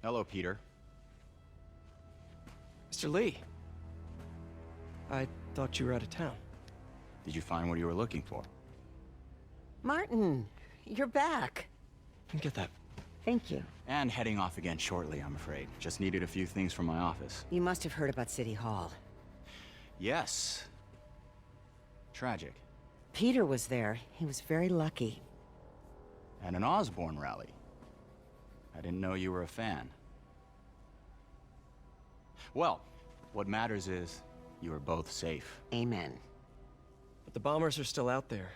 Hello, Peter. Mr. Lee. I thought you were out of town. Did you find what you were looking for? Martin, you're back. Get that. Thank you. And heading off again shortly, I'm afraid. Just needed a few things from my office. You must have heard about City Hall. Yes. Tragic. Peter was there. He was very lucky. And an Osborn rally. I didn't know you were a fan. Well, what matters is you are both safe. Amen. But the bombers are still out there.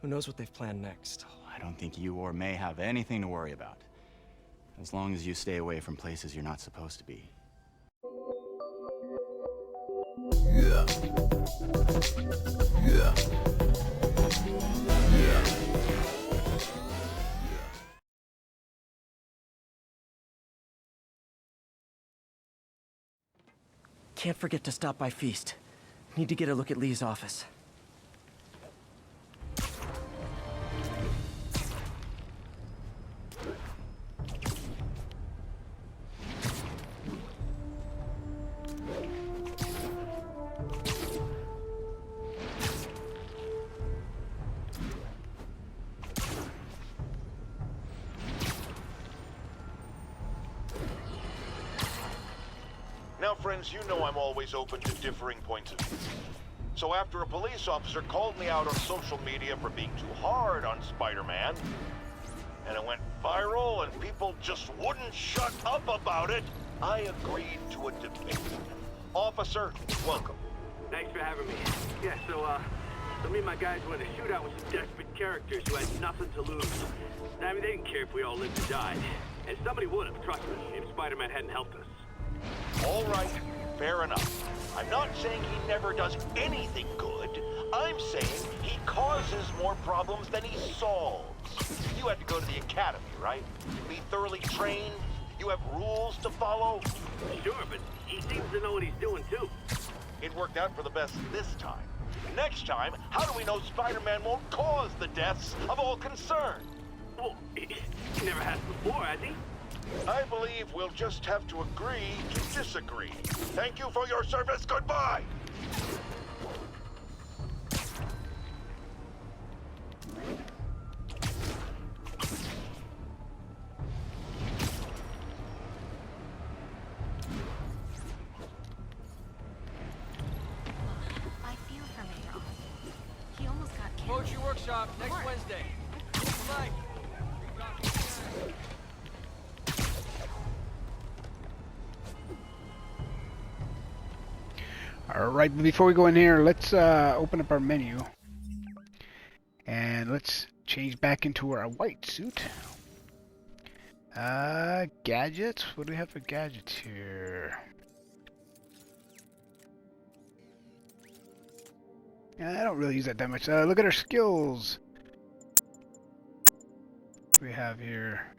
Who knows what they've planned next? I don't think you or May have anything to worry about. As long as you stay away from places you're not supposed to be. Can't forget to stop by Feast. Need to get a look at Lee's office. Now, friends, you know I'm always open to differing points of view. So after a police officer called me out on social media for being too hard on Spider-Man, and it went viral and people just wouldn't shut up about it, I agreed to a debate. Officer, welcome. Thanks for having me. Yeah, so me and my guys went in a shootout with some desperate characters who had nothing to lose. I mean, they didn't care if we all lived or died. And somebody would have, trust me, if Spider-Man hadn't helped us. All right, fair enough. I'm not saying he never does anything good. I'm saying he causes more problems than he solves. You had to go to the academy, right? Be thoroughly trained? You have rules to follow? Sure, but he seems to know what he's doing, too. It worked out for the best this time. Next time, how do we know Spider-Man won't cause the deaths of all concerned? Well, he never has before, has he? I believe we'll just have to agree to disagree. Thank you for your service. Goodbye! I feel for Mayor. He almost got killed. Poetry workshop next Wednesday. Good night. Alright, but before we go in here, let's open up our menu. And let's change back into our white suit. Gadgets? What do we have for gadgets here? I don't really use that much. Look at our skills. What do we have here?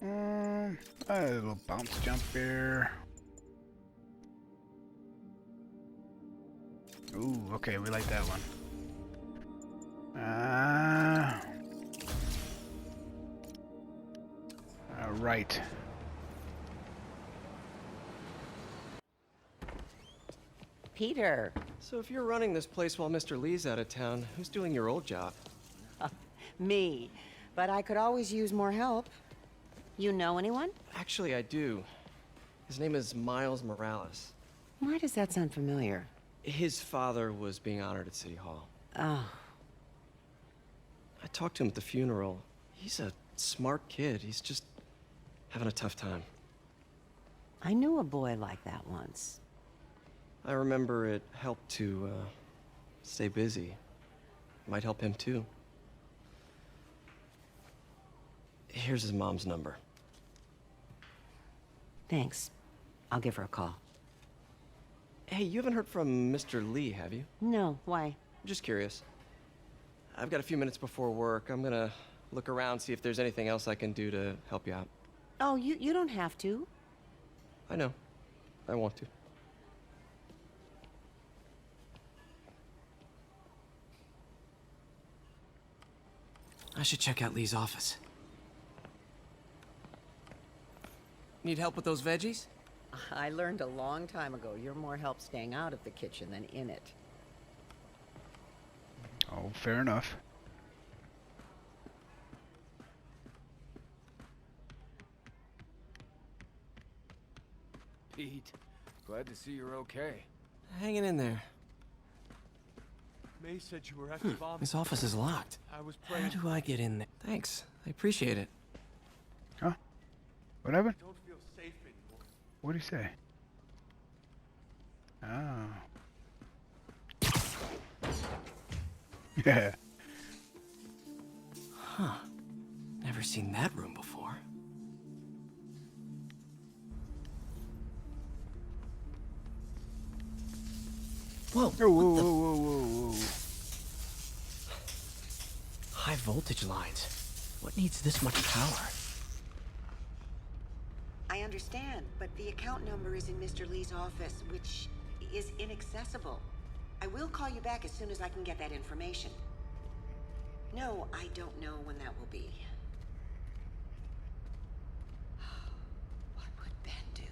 A little bounce jump here. Ooh, okay, we like that one. Alright. Peter. So if you're running this place while Mr. Lee's out of town, who's doing your old job? Me. But I could always use more help. You know anyone? Actually, I do. His name is Miles Morales. Why does that sound familiar? His father was being honored at City Hall. Oh. I talked to him at the funeral. He's a smart kid. He's just having a tough time. I knew a boy like that once. I remember it helped to stay busy. Might help him too. Here's his mom's number. Thanks. I'll give her a call. Hey, you haven't heard from Mr. Lee, have you? No, why? Just curious. I've got a few minutes before work. I'm gonna look around, see if there's anything else I can do to help you out. Oh, you don't have to. I know. I want to. I should check out Lee's office. Need help with those veggies? I learned a long time ago you're more help staying out of the kitchen than in it. Oh, fair enough. Pete, glad to see you're okay. Hanging in there. May said you were at the bomb. This office is locked. I was How praying. do I get in there? Thanks. I appreciate it. Huh? Whatever? Don't feel safe anymore. What did he say? Oh. Yeah. Huh. Never seen that room before. Whoa, Whoa, whoa, whoa, whoa, whoa, whoa. high voltage lines. What needs this much power? I understand, but the account number is in Mr. Lee's office, which is inaccessible. I will call you back as soon as I can get that information. No, I don't know when that will be. What would Ben do?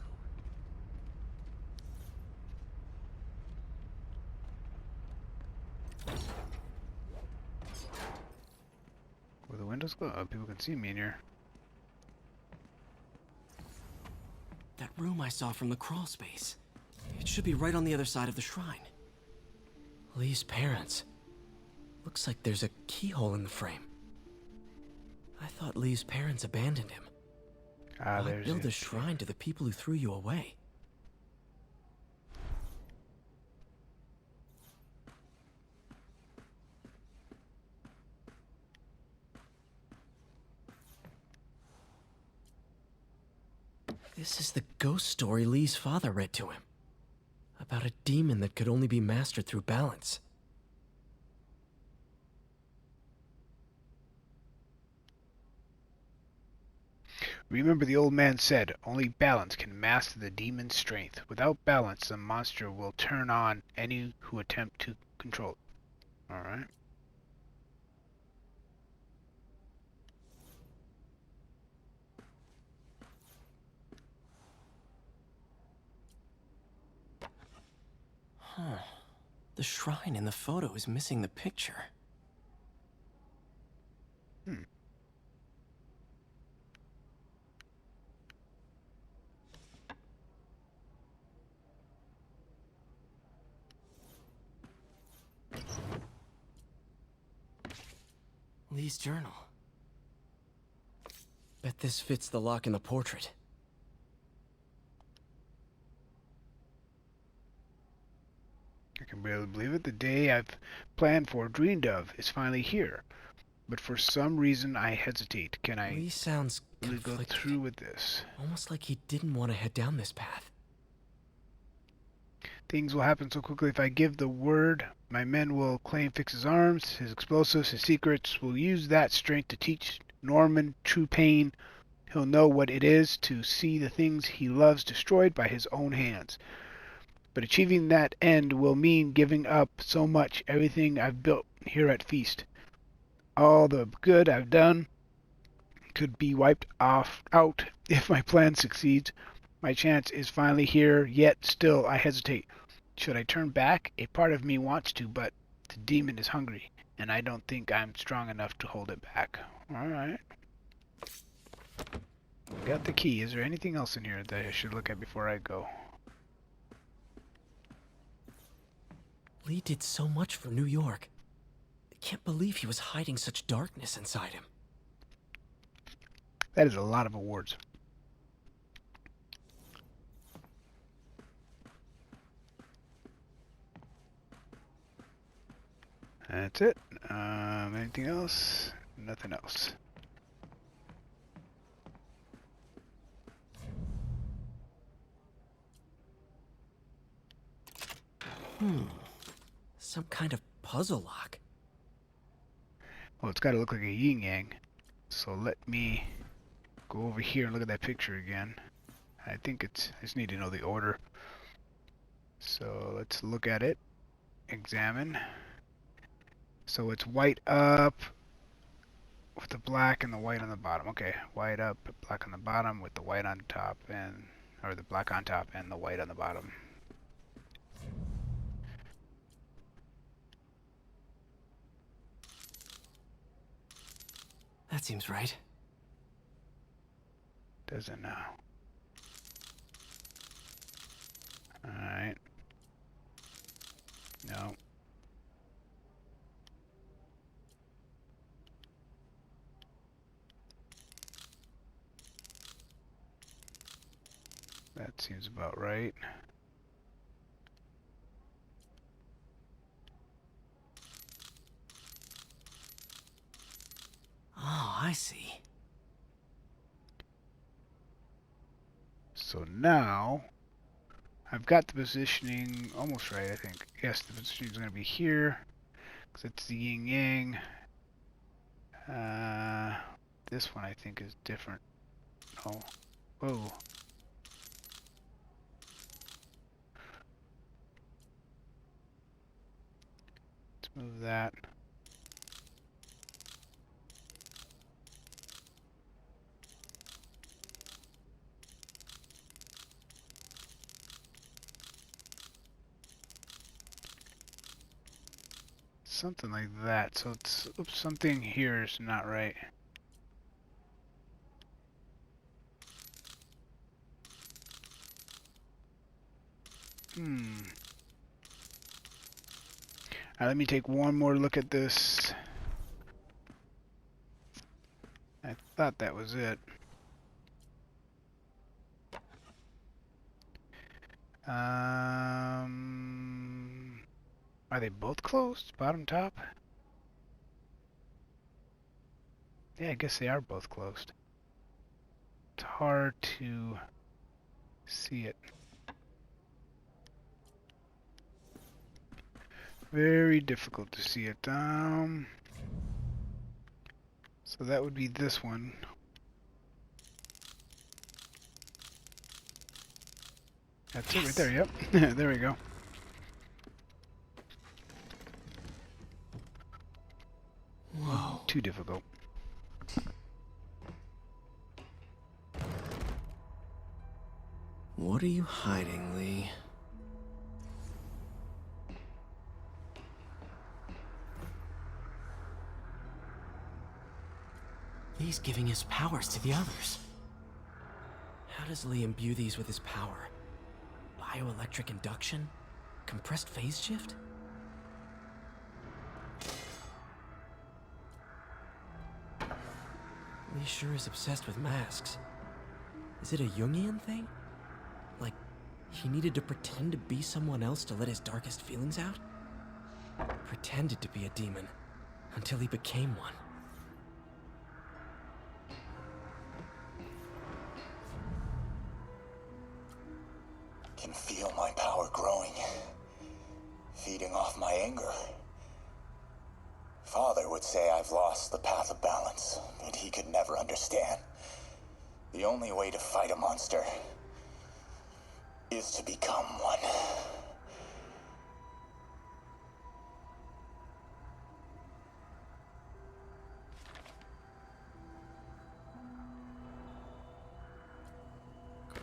Were the windows closed? Oh, people can see me in here. That room I saw from the crawl space. It should be right on the other side of the shrine. Lee's parents. Looks like there's a keyhole in the frame. I thought Lee's parents abandoned him. Ah, Why there's build a it. shrine to the people who threw you away? This is the ghost story Lee's father read to him. About a demon that could only be mastered through balance. Remember the old man said, only balance can master the demon's strength. Without balance, the monster will turn on any who attempt to control it. Alright. Huh. The shrine in the photo is missing the picture. Lee's journal. Bet this fits the lock in the portrait. I can barely believe it. The day I've planned for, dreamed of, is finally here. But for some reason I hesitate. Can I Lee sounds really go conflicted. through with this? Almost like he didn't want to head down this path. Things will happen so quickly if I give the word. My men will claim Fix's arms, his explosives, his secrets. Will use that strength to teach Norman true pain. He'll know what it is to see the things he loves destroyed by his own hands. But achieving that end will mean giving up so much, everything I've built here at Feast. All the good I've done could be wiped out if my plan succeeds. My chance is finally here, yet still I hesitate. Should I turn back? A part of me wants to, but the demon is hungry, and I don't think I'm strong enough to hold it back. Alright. Got the key. Is there anything else in here that I should look at before I go? Lee did so much for New York. I can't believe he was hiding such darkness inside him. That is a lot of awards. That's it. Anything else? Nothing else. Some kind of puzzle lock. Well, it's got to look like a yin-yang. So let me go over here and look at that picture again. I think it's... I just need to know the order. So let's look at it. Examine. So it's white up, with the black and the white on the bottom. Okay, white up, black on the bottom with the white on top, and or the black on top and the white on the bottom. That seems right. Does it now? Alright. No. That seems about right. Oh, I see. So now, I've got the positioning almost right, I think. Yes, the positioning is going to be here, because it's the yin-yang. This one I think is different. Oh, whoa. Let's move that. Something like that. So it's, oops, something here is not right. Alright, let me take one more look at this. I thought that was it. Are they both closed? Bottom, top? Yeah, I guess they are both closed. It's hard to see it. Very difficult to see it. So that would be this one. That's it right there, yep. There we go. Whoa. Too difficult. What are you hiding, Lee? Lee's giving his powers to the others. How does Lee imbue these with his power? Bioelectric induction? Compressed phase shift? Lee sure is obsessed with masks. Is it a Jungian thing? Like, he needed to pretend to be someone else to let his darkest feelings out? Pretended to be a demon, until he became one. Can feel my power growing, feeding off my anger. Father would say I've lost the path of balance, but he could never understand. The only way to fight a monster is to become one.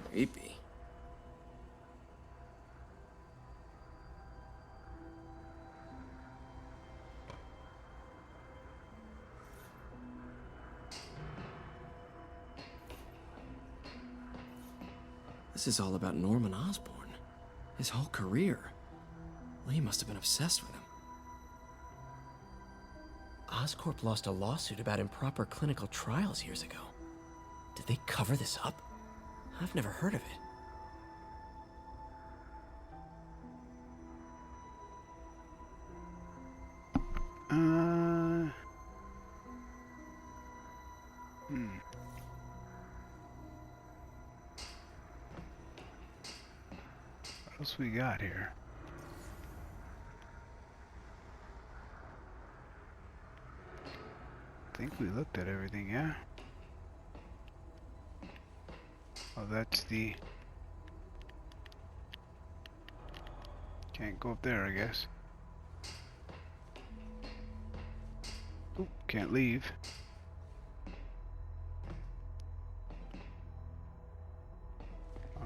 Creepy. This is all about Norman Osborn. His whole career. Lee must have been obsessed with him. Oscorp lost a lawsuit about improper clinical trials years ago. Did they cover this up? I've never heard of it. What else we got here? I think we looked at everything, yeah? Oh, that's the... Can't go up there, I guess. Oop, can't leave.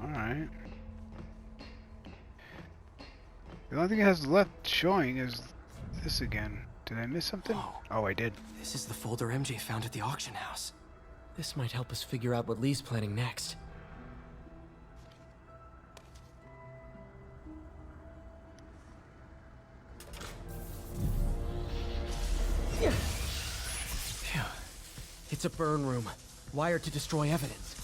Alright. The only thing it has left showing is this again. Did I miss something? Whoa. Oh, I did. This is the folder MJ found at the auction house. This might help us figure out what Lee's planning next. Phew. It's a burn room, wired to destroy evidence.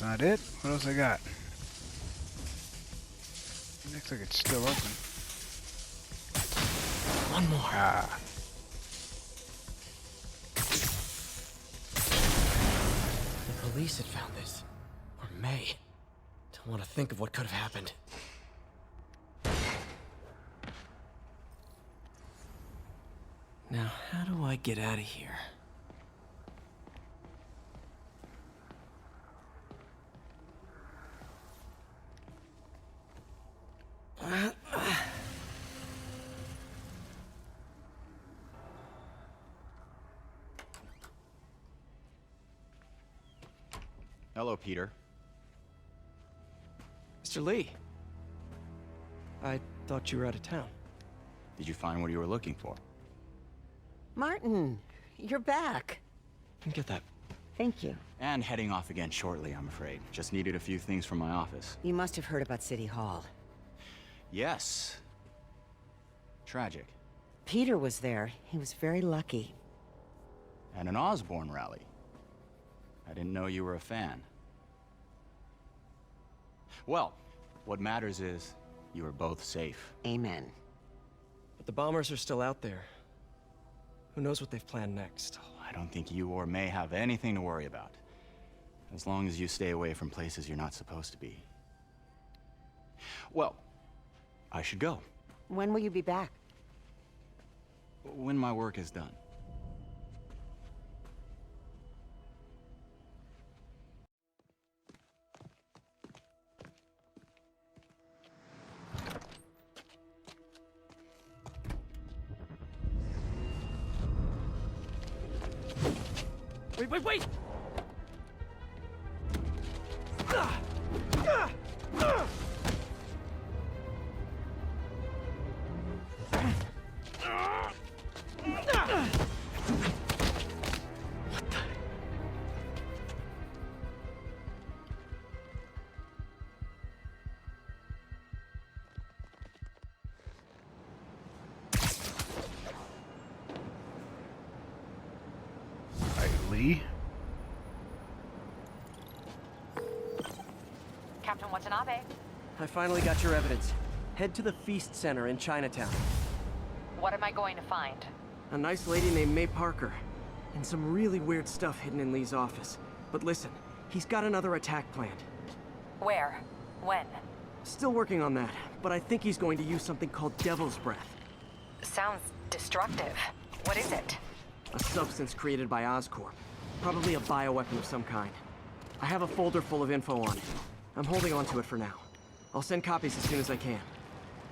That's not it. What else I got? Looks like it's still open. One more. Ah. The police had found this. Or may. Don't want to think of what could have happened. Now, how do I get out of here? Hello, Peter. Mr. Lee. I thought you were out of town. Did you find what you were looking for? Martin, you're back. Get that. Thank you. And heading off again shortly, I'm afraid. Just needed a few things from my office. You must have heard about City Hall. Yes. Tragic. Peter was there. He was very lucky. At an Osborn rally. I didn't know you were a fan. Well, what matters is you are both safe. Amen. But the bombers are still out there. Who knows what they've planned next? I don't think you or May have anything to worry about. As long as you stay away from places you're not supposed to be. Well, I should go. When will you be back? When my work is done. Wait! Lee? Captain Watanabe, I finally got your evidence. Head to the Feast Center in Chinatown. what am I going to find? A nice lady named May Parker. And some really weird stuff hidden in Lee's office. But listen, he's got another attack planned. Where? When? Still working on that, but I think he's going to use something called Devil's Breath. Sounds destructive. What is it? A substance created by Oscorp. Probably a bioweapon of some kind. I have a folder full of info on it. I'm holding on to it for now. I'll send copies as soon as I can.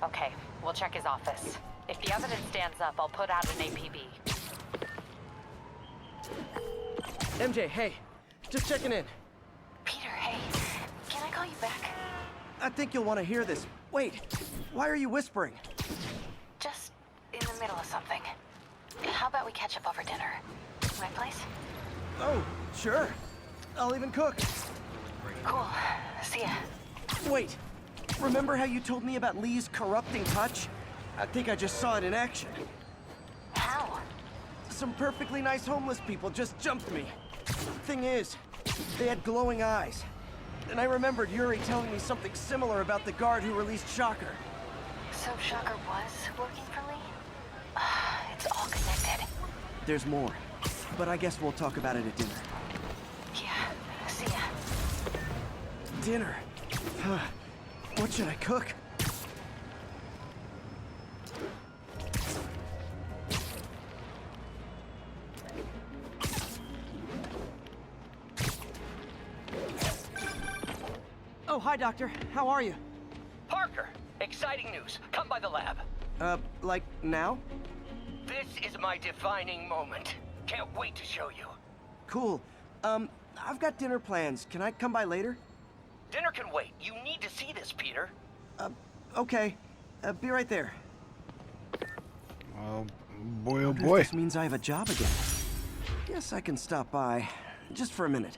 Okay, we'll check his office. If the evidence stands up, I'll put out an APB. MJ, hey. Just checking in. Peter, hey, can I call you back? I think you'll want to hear this. Wait, why are you whispering? Just in the middle of something. How about we catch up over dinner? My place? Oh, sure. I'll even cook. Cool. See ya. Wait, remember how you told me about Lee's corrupting touch? I think I just saw it in action. How? Some perfectly nice homeless people just jumped me. Thing is, they had glowing eyes. And I remembered Yuri telling me something similar about the guard who released Shocker. So Shocker was working for Lee? It's all connected. There's more, but I guess we'll talk about it at dinner. Yeah, see ya. Dinner? What should I cook? Oh, hi, Doctor. How are you? Parker, exciting news. Come by the lab. Like now? This is my defining moment. Can't wait to show you. Cool. I've got dinner plans. Can I come by later? Dinner can wait. You need to see this, Peter. Okay. Be right there. Oh boy, oh Wonder if boy. This means I have a job again. Guess I can stop by. Just for a minute.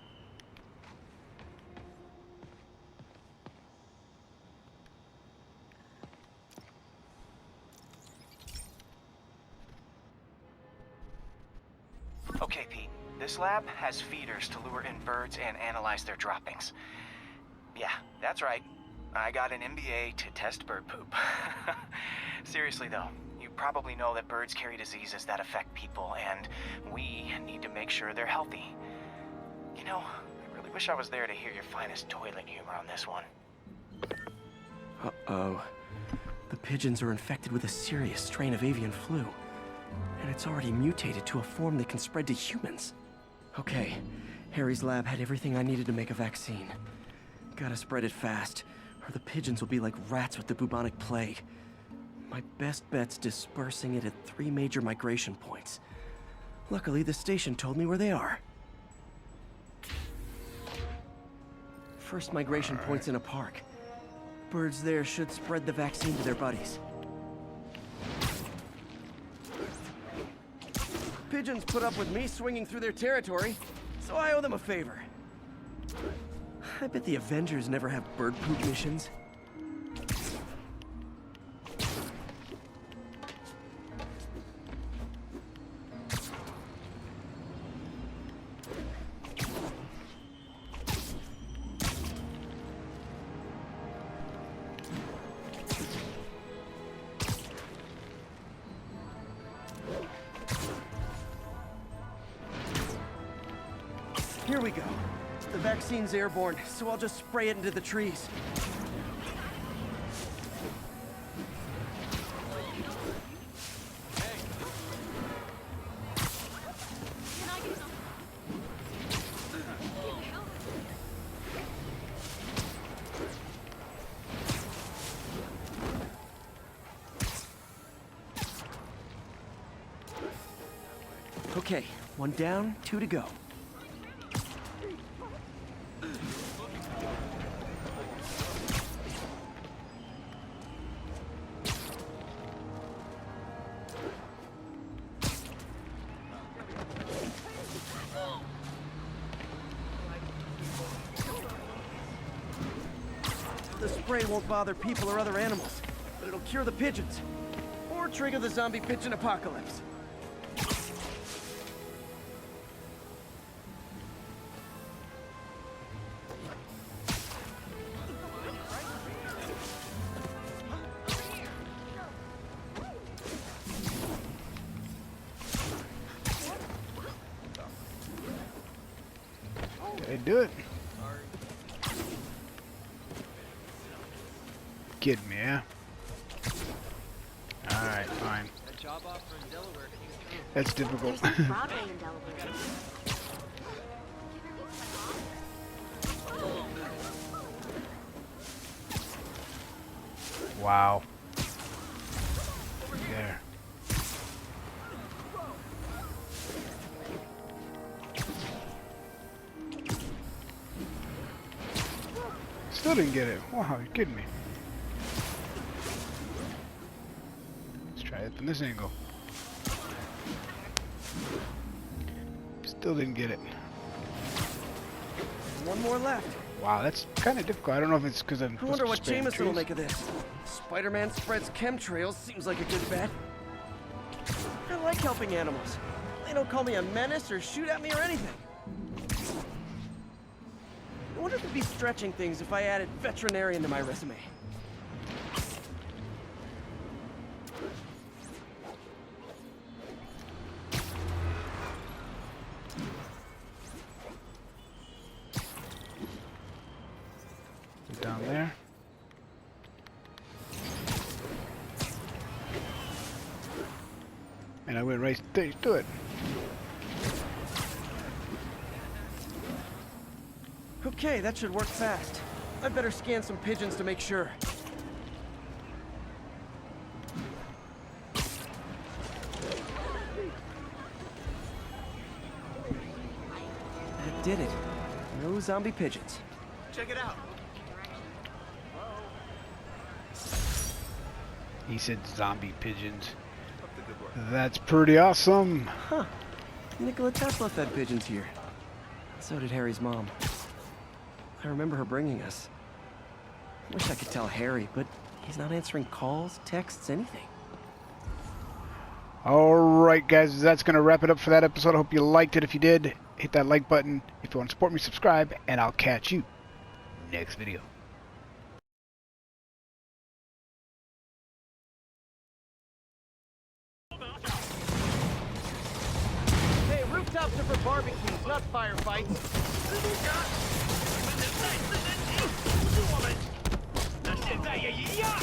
Okay, Pete. This lab has feeders to lure in birds and analyze their droppings. Yeah, that's right. I got an MBA to test bird poop. Seriously though, you probably know that birds carry diseases that affect people, and we need to make sure they're healthy. You know, I really wish I was there to hear your finest toilet humor on this one. Uh-oh. The pigeons are infected with a serious strain of avian flu. And it's already mutated to a form that can spread to humans. Okay, Harry's lab had everything I needed to make a vaccine. Gotta spread it fast, or the pigeons will be like rats with the bubonic plague. My best bet's dispersing it at 3 major migration points. Luckily, the station told me where they are. First migration point's in a park. Birds there should spread the vaccine to their buddies. Pigeons put up with me swinging through their territory, so I owe them a favor. I bet the Avengers never have bird poop missions. Here we go. The vaccine's airborne, so I'll just spray it into the trees. Okay, 1 down, 2 to go. The spray won't bother people or other animals, but it'll cure the pigeons. Or trigger the zombie pigeon apocalypse. Did I do it? Kidding me, yeah? Alright, fine. That's difficult. Broadway in Delaware. Wow. There. Still didn't get it. Wow, you're kidding me. Let's try it from this angle. Still didn't get it. One more left. Wow, that's kind of difficult. I don't know if it's because I'm. I wonder what supposed to spam Jameson will trees. make of this. Spider-Man spreads chemtrails seems like a good bet. I like helping animals. They don't call me a menace or shoot at me or anything. I wonder if it'd be stretching things if I added veterinarian to my resume. Down there. And I went right there to it. Okay, that should work fast. I'd better scan some pigeons to make sure. That did it. No zombie pigeons. Check it out. He said zombie pigeons. That's pretty awesome. Huh. Nikola Tesla fed pigeons here. So did Harry's mom. I remember her bringing us. Wish I could tell Harry, but he's not answering calls, texts, anything. Alright guys, that's going to wrap it up for that episode. I hope you liked it. If you did, hit that like button. If you want to support me, subscribe, and I'll catch you next video. Hey, rooftops are for barbecues, not firefights. Yeah.